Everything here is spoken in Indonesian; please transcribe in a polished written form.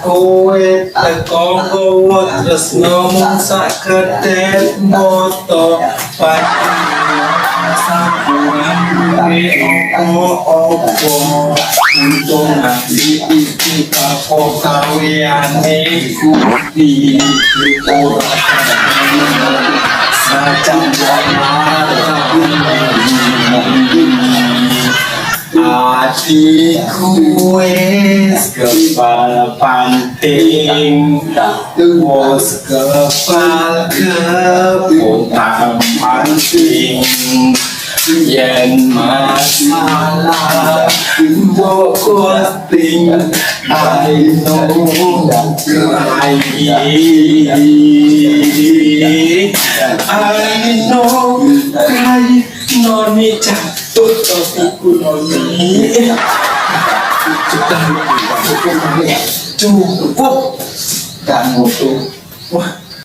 Kowe tekongko terus ngomong saketet moto sampuran opo untung nanti iki kako kawiane kuti ora sajak hatiku wes kepal panting bos kepal keputang panting yen masalah bokos ting I know cry I know cry noni jatuh topiku noni cukup kamu tuh wah